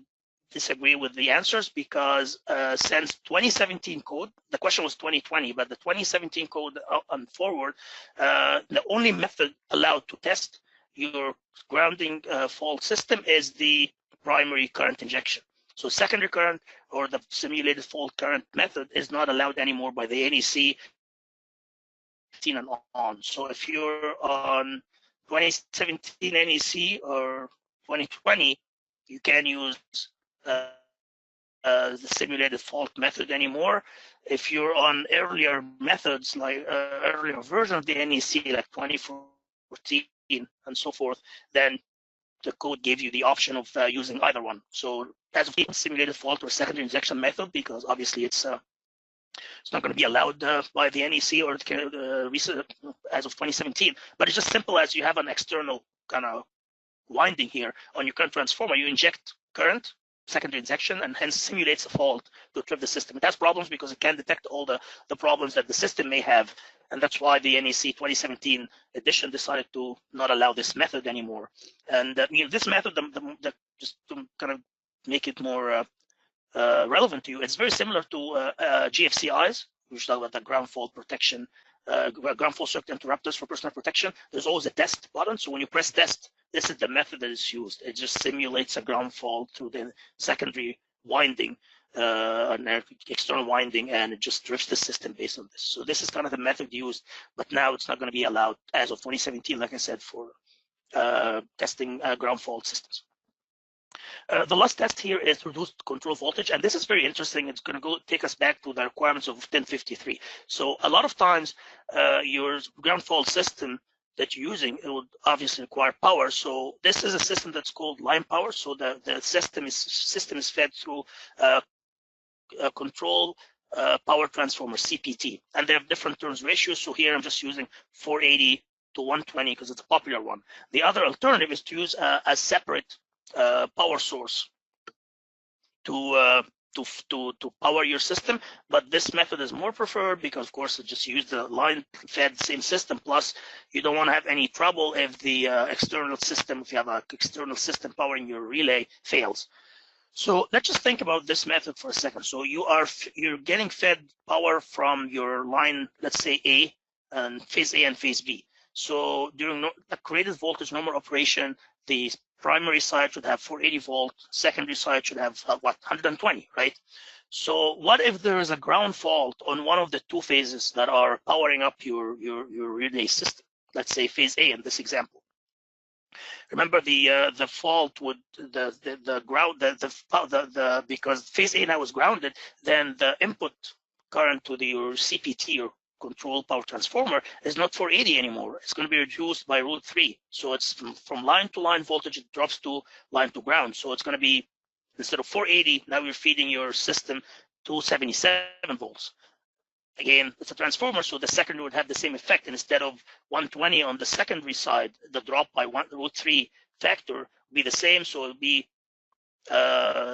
B: disagree with the answers because since 2017 code, the question was 2020, but the 2017 code on forward, the only method allowed to test your grounding fault system is the primary current injection. So secondary current or the simulated fault current method is not allowed anymore by the NEC and on. So if you're on 2017 NEC or 2020, you can't use the simulated fault method anymore. If you're on earlier methods, like earlier version of the NEC, like 2014 and so forth, then the code gave you the option of using either one. So as of the simulated fault or secondary injection method, because obviously it's not going to be allowed by the NEC or as of 2017. But it's just simple as you have an external kind of winding here on your current transformer. You inject current, secondary injection, and hence simulates a fault to trip the system. It has problems because it can detect all the problems that the system may have. And that's why the NEC 2017 edition decided to not allow this method anymore. And this method, just to kind of make it more relevant to you, it's very similar to GFCIs, which talk about the ground fault protection, ground fault circuit interrupters for personal protection. There's always a test button. So when you press test, this is the method that is used. It just simulates a ground fault through the secondary winding, an external winding, and it just drifts the system based on this. So this is kind of the method used, but now it's not going to be allowed as of 2017, like I said, for testing ground fault systems. The last test here is reduced control voltage, and this is very interesting. It's going to take us back to the requirements of 1053. So a lot of times, your ground fault system that you're using, it would obviously require power. So this is a system that's called line power. So the system is fed through a control power transformer, CPT, and they have different turns ratios. So here I'm just using 480 to 120 because it's a popular one. The other alternative is to use a separate power source to power your system, but this method is more preferred because, of course, it just use the line-fed same system. Plus, you don't want to have any trouble if the external system, if you have an external system powering your relay, fails. So let's just think about this method for a second. So you're getting fed power from your line, let's say A, and phase A and phase B. So during the created voltage normal operation, the primary side should have 480 volt, secondary side should have 120, right? So what if there is a ground fault on one of the two phases that are powering up your relay system? Let's say phase A in this example. Remember the fault would the ground because phase A now is grounded, then the input current to your CPT or control power transformer is not 480 anymore. It's going to be reduced by √3. So it's from line to line voltage, it drops to line to ground. So it's going to be, instead of 480, now you're feeding your system 277 volts. Again, it's a transformer, so the secondary would have the same effect. And instead of 120 on the secondary side, the drop by √3 factor would be the same. So it would be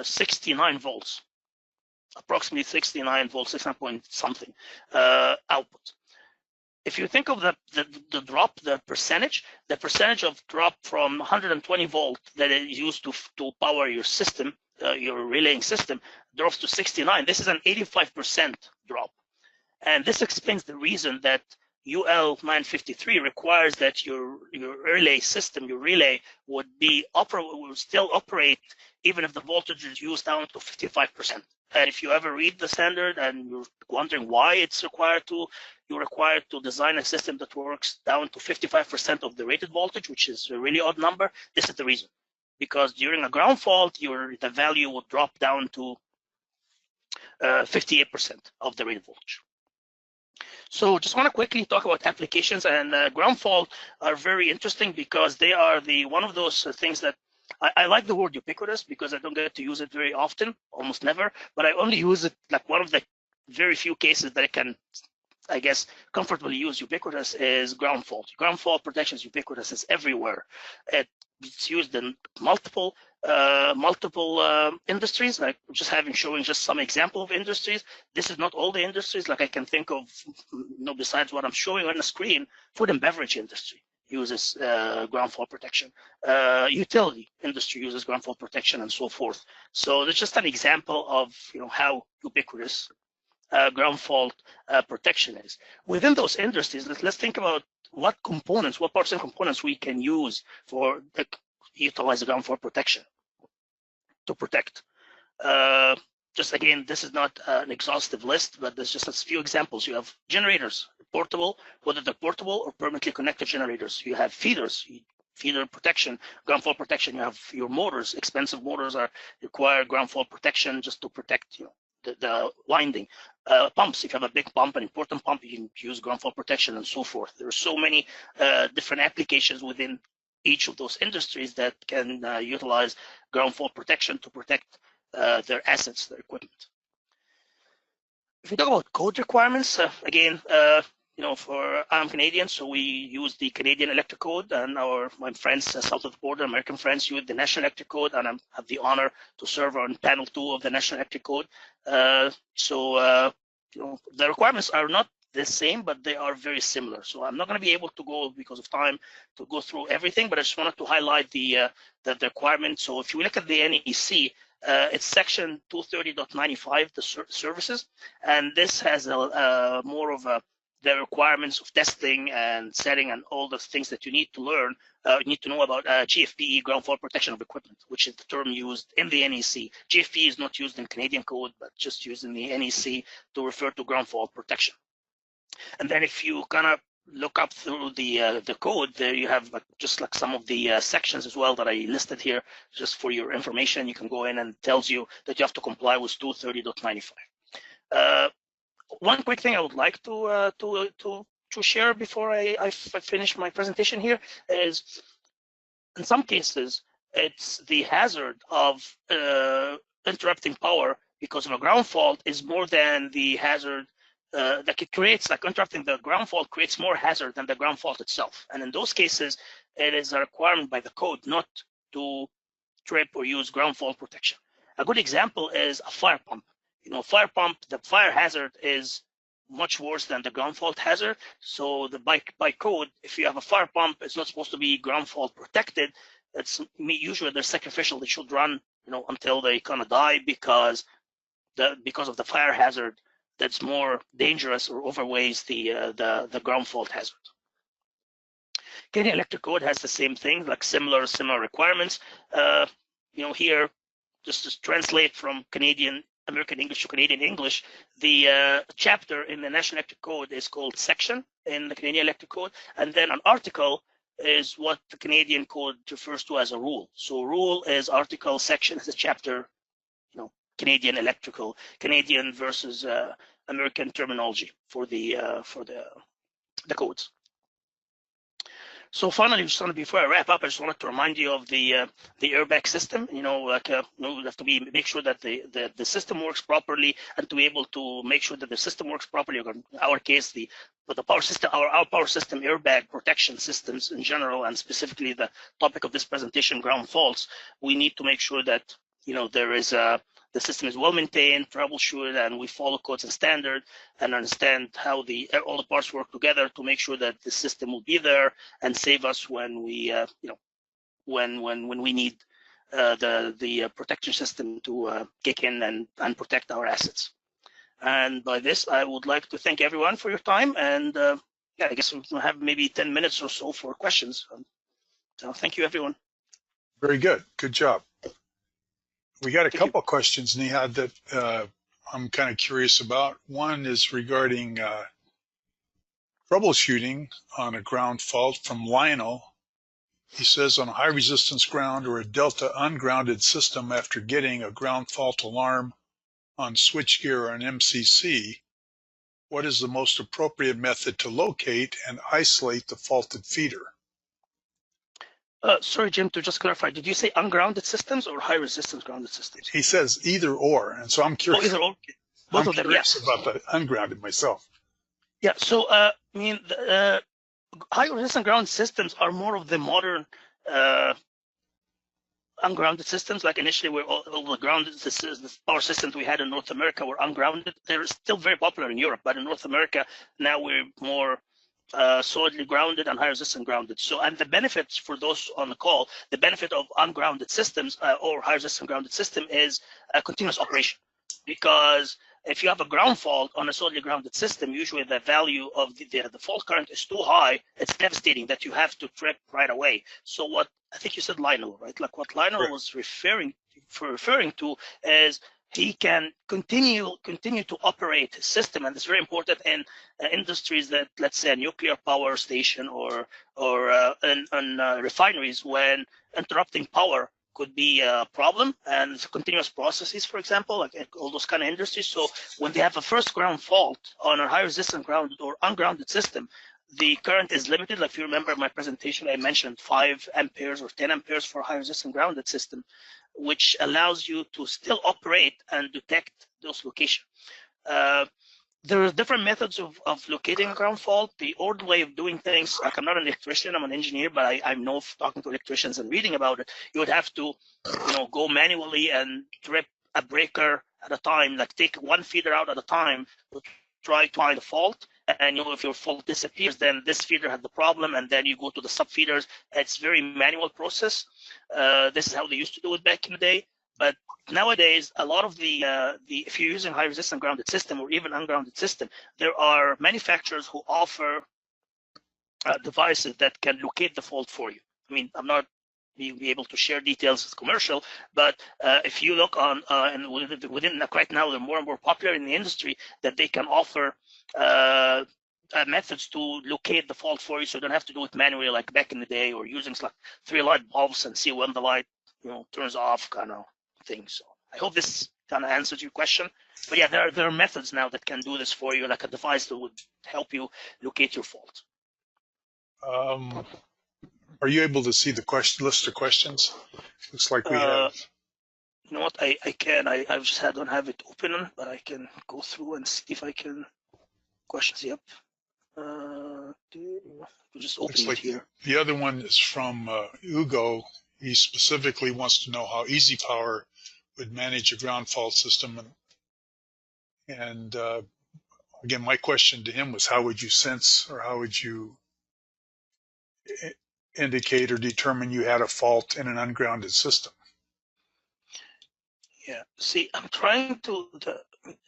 B: 69 volts. Approximately 69 volts, 69 point something output. If you think of the drop, the percentage of drop from 120 volt that is used to power your system, your relaying system, drops to 69. This is an 85% drop. And this explains the reason that UL 953 requires that your relay system, your relay, will still operate even if the voltage is used down to 55%. And if you ever read the standard and you're wondering why it's you're required to design a system that works down to 55% of the rated voltage, which is a really odd number, this is the reason. Because during a ground fault, the value will drop down to 58% of the rated voltage. So just want to quickly talk about applications, and ground fault are very interesting because they are one of those things that I like the word ubiquitous because I don't get to use it very often, almost never, but I only use it like one of the very few cases that I can, I guess, comfortably use ubiquitous is ground fault. Ground fault protection is ubiquitous, it's everywhere. It's used in multiple industries, like showing just some example of industries. This is not all the industries, like I can think of, besides what I'm showing on the screen. Food and beverage industry uses ground fault protection. Utility industry uses ground fault protection, and so forth. So that's just an example of how ubiquitous ground fault protection is. Within those industries, let's think about what parts and components we can use for utilize the ground fault protection to protect. Just again, this is not an exhaustive list, but there's just a few examples. You have generators, portable, whether they're portable or permanently connected generators. You have feeders, feeder protection, ground fault protection. You have your motors. Expensive motors require ground fault protection just to protect the winding. Pumps, if you have a big pump, an important pump, you can use ground fault protection, and so forth. There are so many different applications within each of those industries that can utilize ground fault protection to protect their assets, their equipment. If we talk about code requirements, again, I'm Canadian, so we use the Canadian Electric Code, and my friends south of the border, American friends, use the National Electric Code, and I have the honor to serve on panel 2 of the National Electric Code. The requirements are not the same, but they are very similar. So I'm not going to be able to go, because of time, to go through everything, but I just wanted to highlight the requirements. So if you look at the NEC, it's section 230.95, the services, and this has more of a the requirements of testing and setting and all the things that you need to learn, need to know about GFPE, ground fault protection of equipment, which is the term used in the NEC. GFPE is not used in Canadian code, but just used in the NEC to refer to ground fault protection. And then if you kind of look up through the code, there you have just like some of the sections as well that I listed here, just for your information. You can go in and it tells you that you have to comply with 230.95. One quick thing I would like to share before I finish my presentation here is, in some cases, it's the hazard of interrupting power because of a ground fault is more than the hazard that it creates. Like interrupting the ground fault creates more hazard than the ground fault itself. And in those cases, it is a requirement by the code not to trip or use ground fault protection. A good example is a fire pump. Fire pump, the fire hazard is much worse than the ground fault hazard. So by code, if you have a fire pump, it's not supposed to be ground fault protected. It's usually they're sacrificial. They should run, until they kind of die because of the fire hazard that's more dangerous or overweighs the ground fault hazard. Canadian Electric Code has the same thing, like similar requirements. Here, just to translate from American English to Canadian English, the chapter in the National Electric Code is called section in the Canadian Electric Code, and then an article is what the Canadian code refers to as a rule. So rule is article, section is a chapter, Canadian electrical, Canadian versus American terminology for the codes. So finally, before I wrap up, I just wanted to remind you of the airbag system. We have to make sure that the system works properly, and to be able to make sure that the system works properly. In our case, the power system, our power system airbag protection systems in general, and specifically the topic of this presentation, ground faults. We need to make sure that there is the system is well maintained, troubleshooted, and we follow codes and standard, and understand how all the parts work together to make sure that the system will be there and save us when we when we need the protection system to kick in and protect our assets. And by this, I would like to thank everyone for your time, and I guess we'll have maybe 10 minutes or so for questions. So thank you, everyone.
A: Very good. Good job. We got a couple of questions, Nehad, that I'm kind of curious about. One is regarding troubleshooting on a ground fault from Lionel. He says, on a high resistance ground or a delta ungrounded system, after getting a ground fault alarm on switchgear or an MCC, what is the most appropriate method to locate and isolate the faulted feeder?
B: Sorry, Jim, to just clarify, did you say ungrounded systems or high resistance grounded systems?
A: He says either or, and so I'm curious.
B: Either or. Both of them, yes.
A: About the ungrounded myself.
B: Yeah, so the high resistance ground systems are more of the modern ungrounded systems. Like initially, where all the grounded the power systems we had in North America were ungrounded. They're still very popular in Europe, but in North America now we're more solidly grounded and high resistance grounded. So, and the benefits for those on the call, the benefit of ungrounded systems or high resistance grounded system is continuous operation. Because if you have a ground fault on a solidly grounded system, usually the value of the fault current is too high. It's devastating that you have to trip right away. So what I think you said Lionel, right? Like what Lionel was referring to is he can continue to operate his system, and it's very important in industries that, let's say, a nuclear power station or in refineries, when interrupting power could be a problem, and continuous processes, for example, like all those kind of industries. So when they have a first ground fault on a high resistance grounded or ungrounded system, the current is limited. Like if you remember my presentation, I mentioned 5 amperes or 10 amperes for a high resistance grounded system, which allows you to still operate and detect those locations. There are different methods of locating a ground fault. The old way of doing things, like I'm not an electrician, I'm an engineer, but I know talking to electricians and reading about it, you would have to, go manually and trip a breaker at a time, like take one feeder out at a time to try to find a fault. And if your fault disappears, then this feeder had the problem, and then you go to the sub feeders. It's very manual process. This is how they used to do it back in the day. But nowadays, a lot of the if you're using high resistant grounded system or even ungrounded system, there are manufacturers who offer devices that can locate the fault for you. I mean, I'm not be able to share details as commercial, but if you look on and within right now, they're more and more popular in the industry that they can offer methods to locate the fault for you, so you don't have to do it manually like back in the day, or using like 3 light bulbs and see when the light turns off kind of thing. So I hope this kind of answers your question. But yeah, there are methods now that can do this for you, like a device that would help you locate your fault.
A: Are you able to see the list of questions? Looks like we have.
B: You know what? I can. I just don't have it open, but I can go through and see if I can. Questions. Yep. Just open it here.
A: The other one is from Ugo. He specifically wants to know how EasyPower would manage a ground fault system. And again, my question to him was, how would you sense, or how would you indicate or determine you had a fault in an ungrounded system?
B: Yeah, see, I'm trying to,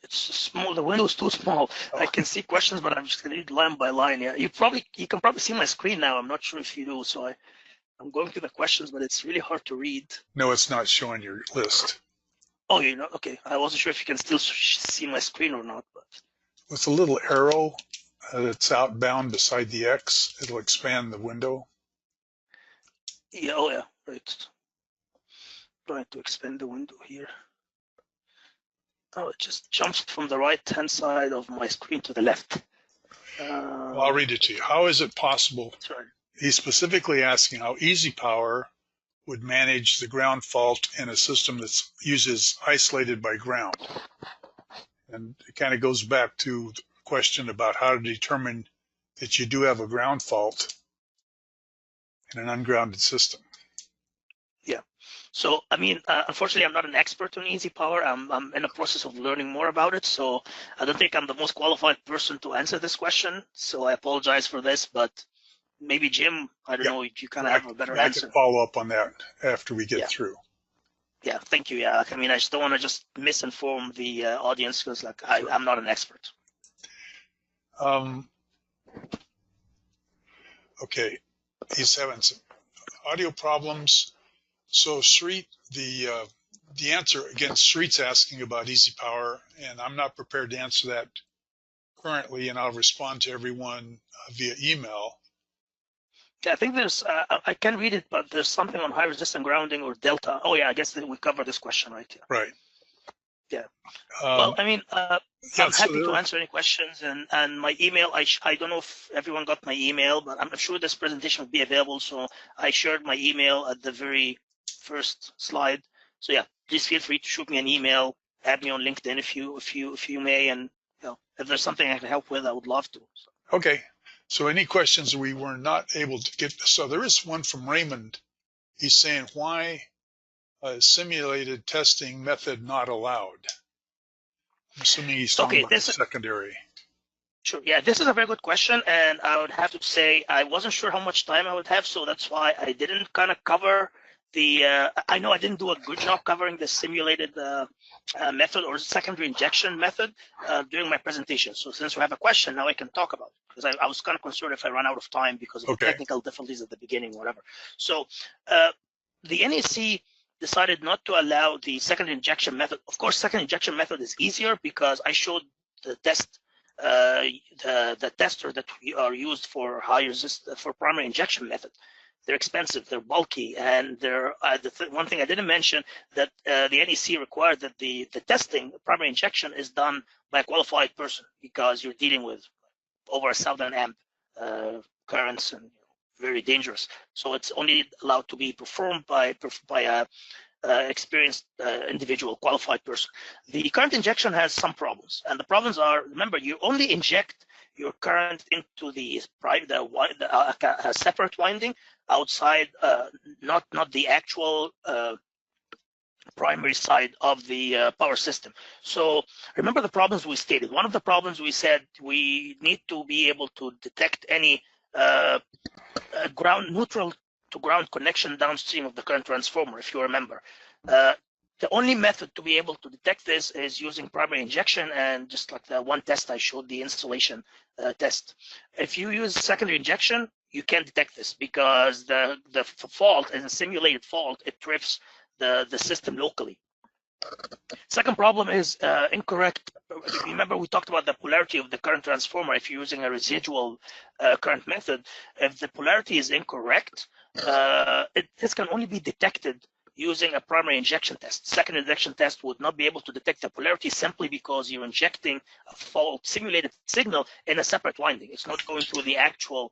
B: it's small, the window's too small. Oh. I can see questions, but I'm just gonna read line by line. Yeah, you can probably see my screen now. I'm not sure if you do, so I'm going through the questions, but it's really hard to read.
A: No, it's not showing your list.
B: Oh, you know, okay. I wasn't sure if you can still see my screen or not, but.
A: With a little arrow that's outbound beside the X, it'll expand the window.
B: Yeah, oh yeah, right. Trying to expand the window here. Oh, it just jumps from the right-hand side of my screen to the left.
A: Well, I'll read it to you. How is it possible?
B: Sorry.
A: He's specifically asking how EasyPower would manage the ground fault in a system that uses isolated by ground. And it kind of goes back to the question about how to determine that you do have a ground fault in an ungrounded system.
B: Yeah. So, I mean, unfortunately, I'm not an expert on EasyPower. I'm in the process of learning more about it. So I don't think I'm the most qualified person to answer this question. So I apologize for this, but maybe Jim, I don't know, you kind of have a better answer.
A: I can follow up on that after we get through.
B: Yeah, thank you. Yeah, I mean, I just don't want to just misinform the audience, because like I'm not an expert.
A: Okay, he's having some audio problems. So Sreet, the answer, again, Sreet's asking about EasyPower, and I'm not prepared to answer that currently, and I'll respond to everyone via email.
B: Yeah, I think there's, I can read it, but there's something on high resistant grounding or delta. Oh yeah, I guess that we covered this question, right? Yeah.
A: Right.
B: Yeah. Well, I mean, I'm happy to answer any questions, and my email, I don't know if everyone got my email, but I'm sure this presentation will be available. So I shared my email at the very first slide. So yeah, please feel free to shoot me an email, add me on LinkedIn if you may, and if there's something I can help with, I would love to. So.
A: Okay. So any questions we were not able to get? So there is one from Raymond. He's saying, why a simulated testing method not allowed? I'm assuming he's talking about the secondary.
B: Sure. Yeah, this is a very good question, and I would have to say I wasn't sure how much time I would have, so that's why I didn't kind of cover the. I know I didn't do a good job covering the simulated method or secondary injection method during my presentation. So since we have a question, now I can talk about it, because I was kind of concerned if I run out of time because of the technical difficulties at the beginning, whatever. So the NEC decided not to allow the second injection method. Of course, second injection method is easier because I showed the test, the tester that we are used for for primary injection method. They're expensive, they're bulky, and they're one thing I didn't mention, that the NEC required that the testing, primary injection, is done by a qualified person, because you're dealing with over 1,000 amp currents and very dangerous. So it's only allowed to be performed by a experienced individual, qualified person. The current injection has some problems, and the problems are, remember, you only inject your current into the separate winding outside, not the actual primary side of the power system. So remember the problems we stated. One of the problems we said, we need to be able to detect any neutral to ground connection downstream of the current transformer, if you remember. The only method to be able to detect this is using primary injection, and just like the one test I showed, the installation test. If you use secondary injection, you can't detect this because the fault is a simulated fault. It trips the system locally. Second problem is incorrect. Remember, we talked about the polarity of the current transformer. If you're using a residual current method, if the polarity is incorrect, this can only be detected using a primary injection test. Second injection test would not be able to detect the polarity simply because you're injecting a fault simulated signal in a separate winding. It's not going through the actual,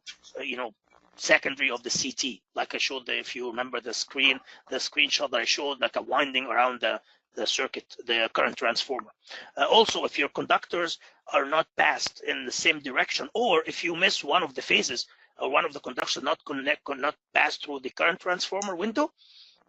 B: secondary of the CT. Like I showed, if you remember the screenshot that I showed, like a winding around the circuit, the current transformer. Also, if your conductors are not passed in the same direction, or if you miss one of the phases, or one of the conductors not pass through the current transformer window,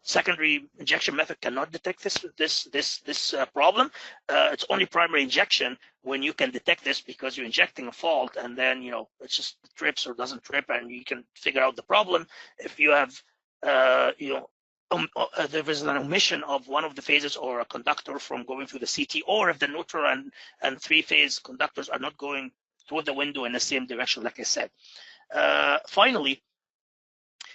B: secondary injection method cannot detect this problem. It's only primary injection when you can detect this, because you're injecting a fault, and then it just trips or doesn't trip, and you can figure out the problem. If you have there is an omission of one of the phases or a conductor from going through the CT, or if the neutral and three-phase conductors are not going through the window in the same direction, like I said. Finally,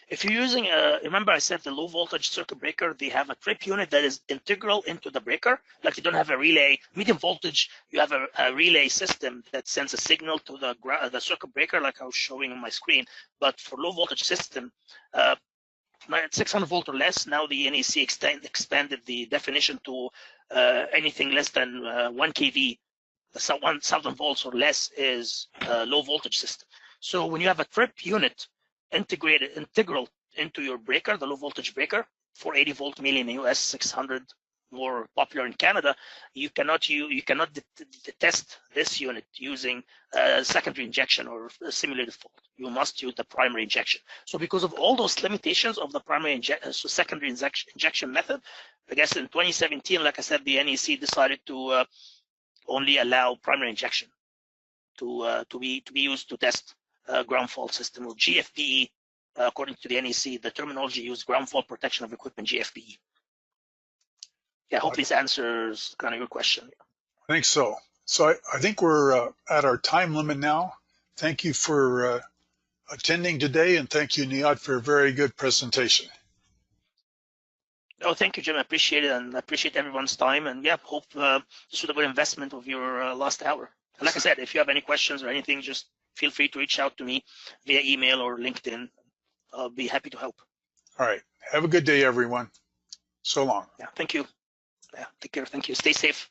B: if you're using remember I said the low voltage circuit breaker, they have a trip unit that is integral into the breaker. Like you don't have a relay. Medium voltage, you have a relay system that sends a signal to the circuit breaker, like I was showing on my screen. But for low voltage system, at 600 volt or less, now the NEC expanded the definition to anything less than 1 kV. So 1000 volts or less is a low voltage system. So when you have a trip unit integral into your breaker, the low voltage breaker, 480 volt mainly in the US, 600 more popular in Canada, you cannot test this unit using secondary injection or simulated fault. You must use the primary injection. So because of all those limitations of the primary secondary injection method, I guess in 2017, like I said, the NEC decided to only allow primary injection to be used to test ground fault system, or GFPE. According to the NEC, the terminology used, ground fault protection of equipment, GFPE. Yeah, I hope this answers kind of your question.
A: I think so. So I think we're at our time limit now. Thank you for attending today, and thank you, Nehad, for a very good presentation.
B: Oh, thank you, Jim. I appreciate it, and I appreciate everyone's time. And yeah, hope this was a good investment of your last hour. And like I said, if you have any questions or anything, just feel free to reach out to me via email or LinkedIn. I'll be happy to help.
A: All right. Have a good day, everyone. So long.
B: Yeah, thank you. Yeah, take care. Thank you. Stay safe.